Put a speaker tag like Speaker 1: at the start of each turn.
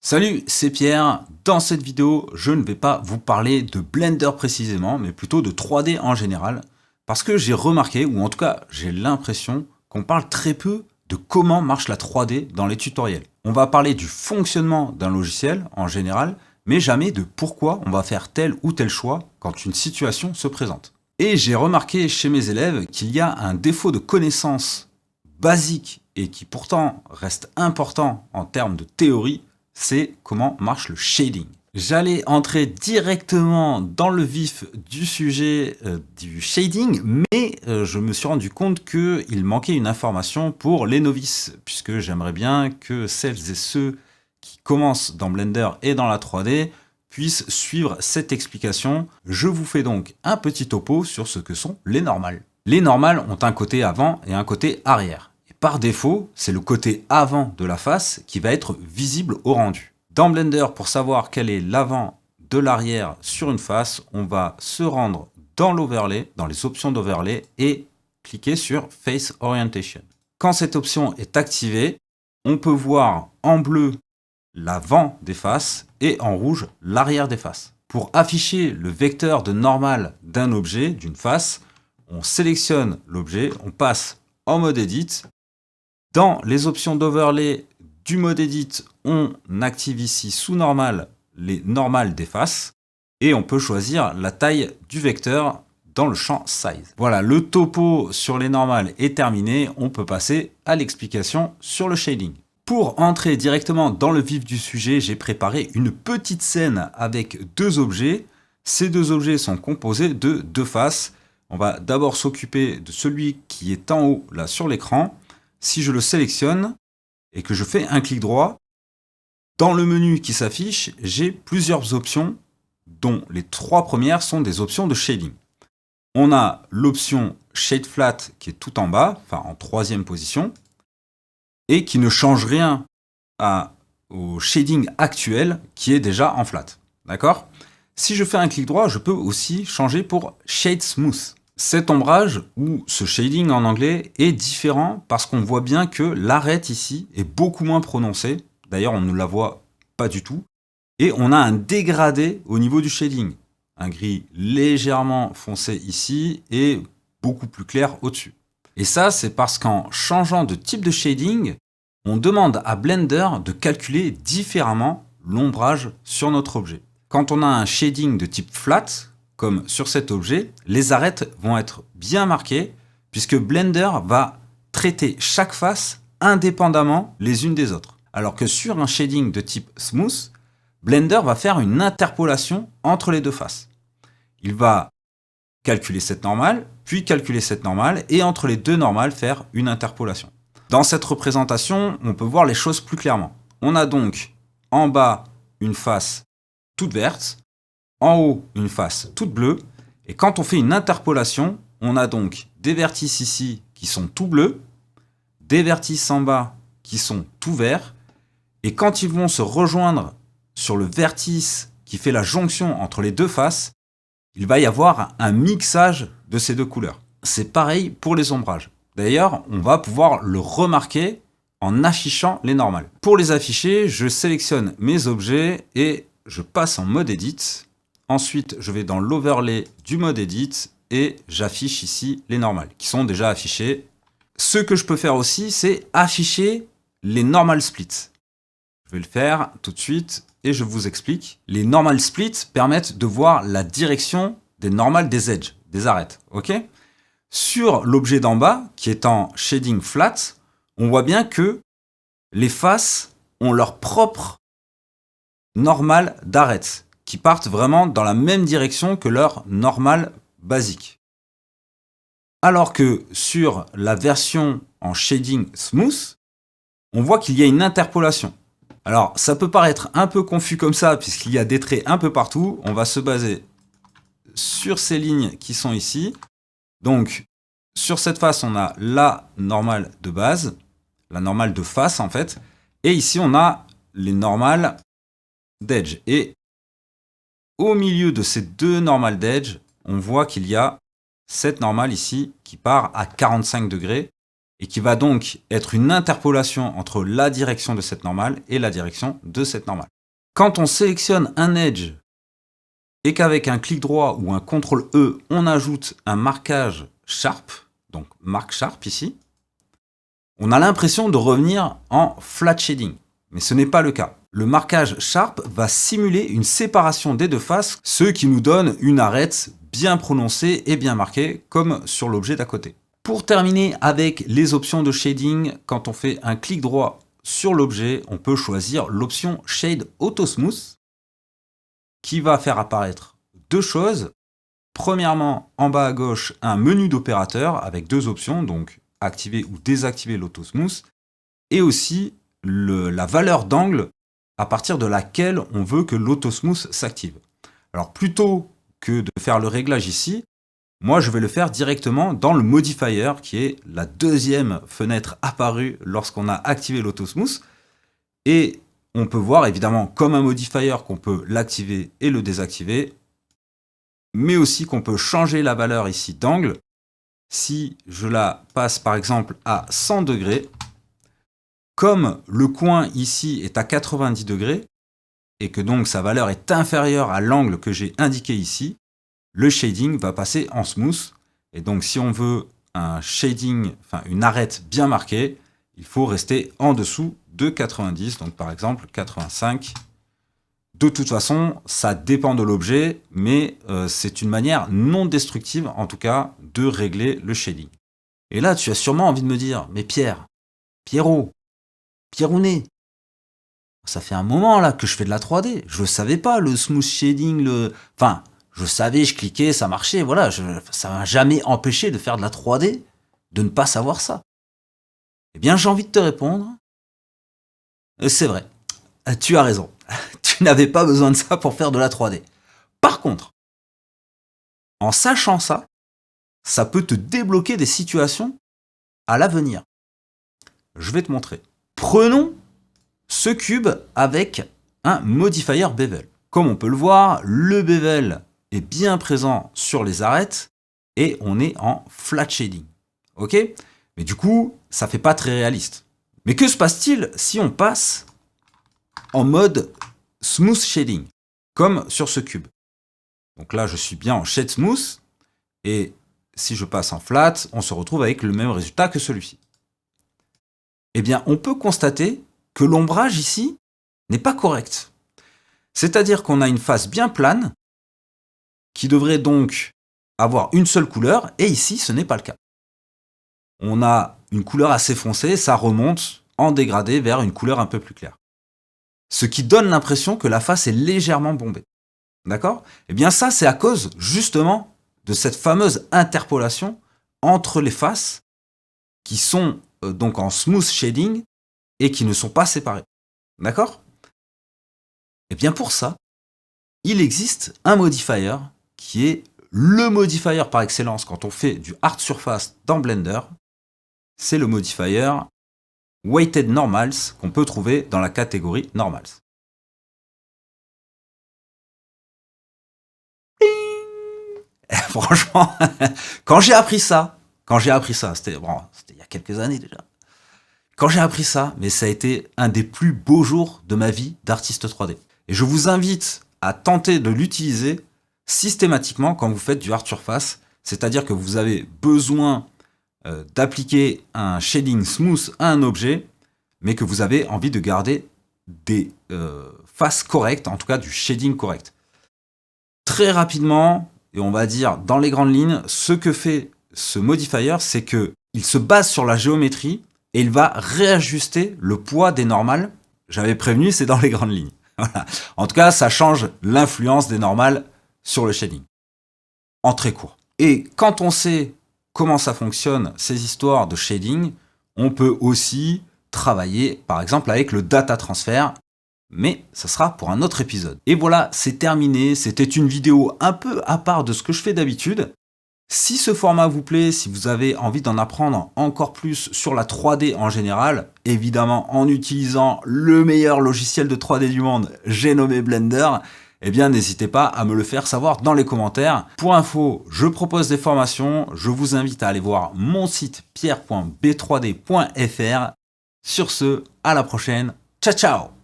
Speaker 1: Salut, c'est Pierre. Dans cette vidéo, je ne vais pas vous parler de Blender précisément, mais plutôt de 3D en général, parce que j'ai remarqué, ou en tout cas j'ai l'impression, qu'on parle très peu de comment marche la 3D dans les tutoriels. On va parler du fonctionnement d'un logiciel en général, mais jamais de pourquoi on va faire tel ou tel choix quand une situation se présente. Et j'ai remarqué chez mes élèves qu'il y a un défaut de connaissance basique et qui pourtant reste important en termes de théorie, c'est comment marche le shading. J'allais entrer directement dans le vif du sujet du shading, mais je me suis rendu compte qu'il manquait une information pour les novices, puisque j'aimerais bien que celles et ceux qui commencent dans Blender et dans la 3D puissent suivre cette explication. Je vous fais donc un petit topo sur ce que sont les normales. Les normales ont un côté avant et un côté arrière. Par défaut, c'est le côté avant de la face qui va être visible au rendu. Dans Blender, pour savoir quel est l'avant de l'arrière sur une face, on va se rendre dans l'overlay, dans les options d'overlay et cliquer sur Face Orientation. Quand cette option est activée, on peut voir en bleu l'avant des faces et en rouge l'arrière des faces. Pour afficher le vecteur de normal d'un objet, d'une face, on sélectionne l'objet, on passe en mode Edit. Dans les options d'overlay du mode Edit, on active ici sous normal les normales des faces et on peut choisir la taille du vecteur dans le champ Size. Voilà, le topo sur les normales est terminé, on peut passer à l'explication sur le shading. Pour entrer directement dans le vif du sujet, j'ai préparé une petite scène avec deux objets. Ces deux objets sont composés de deux faces. On va d'abord s'occuper de celui qui est en haut là sur l'écran. Si je le sélectionne et que je fais un clic droit, dans le menu qui s'affiche, j'ai plusieurs options, dont les trois premières sont des options de shading. On a l'option Shade Flat qui est tout en bas, enfin en troisième position, et qui ne change rien au shading actuel qui est déjà en flat. D'accord ? Si je fais un clic droit, je peux aussi changer pour Shade Smooth. Cet ombrage, ou ce shading en anglais, est différent parce qu'on voit bien que l'arête ici est beaucoup moins prononcée. D'ailleurs, on ne la voit pas du tout. Et on a un dégradé au niveau du shading. Un gris légèrement foncé ici et beaucoup plus clair au-dessus. Et ça, c'est parce qu'en changeant de type de shading, on demande à Blender de calculer différemment l'ombrage sur notre objet. Quand on a un shading de type flat, comme sur cet objet, les arêtes vont être bien marquées puisque Blender va traiter chaque face indépendamment les unes des autres. Alors que sur un shading de type smooth, Blender va faire une interpolation entre les deux faces. Il va calculer cette normale, puis calculer cette normale, et entre les deux normales faire une interpolation. Dans cette représentation, on peut voir les choses plus clairement. On a donc en bas une face toute verte, en haut une face toute bleue, et quand on fait une interpolation, on a donc des vertices ici qui sont tout bleus, des vertices en bas qui sont tout verts, et quand ils vont se rejoindre sur le vertice qui fait la jonction entre les deux faces, il va y avoir un mixage de ces deux couleurs. C'est pareil pour les ombrages. D'ailleurs, on va pouvoir le remarquer en affichant les normales. Pour les afficher, je sélectionne mes objets et je passe en mode Edit. Ensuite, je vais dans l'overlay du mode Edit et j'affiche ici les normales qui sont déjà affichées. Ce que je peux faire aussi, c'est afficher les normal splits. Je vais le faire tout de suite et je vous explique. Les normal splits permettent de voir la direction des normales des edges, des arêtes. Ok ? Sur l'objet d'en bas, qui est en shading flat, on voit bien que les faces ont leur propre normale d'arête, qui partent vraiment dans la même direction que leur normale basique. Alors que sur la version en shading smooth, on voit qu'il y a une interpolation. Alors, ça peut paraître un peu confus comme ça, puisqu'il y a des traits un peu partout. On va se baser sur ces lignes qui sont ici. Donc, sur cette face, on a la normale de base, la normale de face en fait. Et ici, on a les normales d'edge. Et au milieu de ces deux normales d'edge, on voit qu'il y a cette normale ici qui part à 45 degrés. et qui va donc être une interpolation entre la direction de cette normale et la direction de cette normale. Quand on sélectionne un edge et qu'avec un clic droit ou un CTRL-E, on ajoute un marquage sharp, donc marque sharp ici, on a l'impression de revenir en flat shading. Mais ce n'est pas le cas. Le marquage sharp va simuler une séparation des deux faces, ce qui nous donne une arête bien prononcée et bien marquée, comme sur l'objet d'à côté. Pour terminer avec les options de shading, quand on fait un clic droit sur l'objet, on peut choisir l'option Shade Auto Smooth, qui va faire apparaître deux choses. Premièrement, en bas à gauche, un menu d'opérateur avec deux options, donc activer ou désactiver l'Auto Smooth, et aussi la valeur d'angle à partir de laquelle on veut que l'Auto Smooth s'active. Alors plutôt que de faire le réglage ici, moi je vais le faire directement dans le modifier, qui est la deuxième fenêtre apparue lorsqu'on a activé l'Auto Smooth. Et on peut voir évidemment comme un modifier qu'on peut l'activer et le désactiver, mais aussi qu'on peut changer la valeur ici d'angle. Si je la passe par exemple à 100 degrés, comme le coin ici est à 90 degrés, et que donc sa valeur est inférieure à l'angle que j'ai indiqué ici, le shading va passer en smooth. Et donc si on veut un shading, enfin une arête bien marquée, il faut rester en dessous de 90, donc par exemple 85. De toute façon, ça dépend de l'objet, mais c'est une manière non destructive, en tout cas, de régler le shading. Et là, tu as sûrement envie de me dire, mais Pierrounet, ça fait un moment là que je fais de la 3D. Je ne savais pas le smooth shading, enfin, je savais, je cliquais, ça marchait, voilà, ça m'a jamais empêché de faire de la 3D, de ne pas savoir ça. Eh bien, j'ai envie de te répondre, c'est vrai, tu as raison. Tu n'avais pas besoin de ça pour faire de la 3D. Par contre, en sachant ça, ça peut te débloquer des situations à l'avenir. Je vais te montrer. Prenons ce cube avec un modifier bevel. Comme on peut le voir, le bevel est bien présent sur les arêtes et on est en flat shading. Ok ? Mais du coup, ça fait pas très réaliste. Mais que se passe-t-il si on passe en mode smooth shading, comme sur ce cube? Donc là, je suis bien en shade smooth, et si je passe en flat, on se retrouve avec le même résultat que celui-ci. Eh bien, on peut constater que l'ombrage ici n'est pas correct. C'est-à-dire qu'on a une face bien plane, qui devrait donc avoir une seule couleur, et ici, ce n'est pas le cas. On a une couleur assez foncée, ça remonte en dégradé vers une couleur un peu plus claire. Ce qui donne l'impression que la face est légèrement bombée. D'accord ? Eh bien ça, c'est à cause justement de cette fameuse interpolation entre les faces qui sont donc en smooth shading et qui ne sont pas séparées. D'accord ? Eh bien pour ça, il existe un modifier qui est le modifier par excellence quand on fait du hard surface dans Blender. C'est le modifier Weighted Normals qu'on peut trouver dans la catégorie Normals. Franchement, quand j'ai appris ça, c'était il y a quelques années déjà. Quand j'ai appris ça, mais ça a été un des plus beaux jours de ma vie d'artiste 3D. Et je vous invite à tenter de l'utiliser systématiquement quand vous faites du hard surface, c'est-à-dire que vous avez besoin d'appliquer un shading smooth à un objet, mais que vous avez envie de garder des faces correctes, en tout cas du shading correct. Très rapidement, et on va dire dans les grandes lignes, ce que fait ce modifier, c'est qu'il se base sur la géométrie et il va réajuster le poids des normales. J'avais prévenu, c'est dans les grandes lignes. Voilà. En tout cas, ça change l'influence des normales sur le shading. En très court. Et quand on sait comment ça fonctionne, ces histoires de shading, on peut aussi travailler, par exemple, avec le data transfer, mais ça sera pour un autre épisode. Et voilà, c'est terminé. C'était une vidéo un peu à part de ce que je fais d'habitude. Si ce format vous plaît, si vous avez envie d'en apprendre encore plus sur la 3D en général, évidemment en utilisant le meilleur logiciel de 3D du monde, j'ai nommé Blender, eh bien n'hésitez pas à me le faire savoir dans les commentaires. Pour info, je propose des formations, je vous invite à aller voir mon site pierre.b3d.fr. Sur ce, à la prochaine, ciao ciao!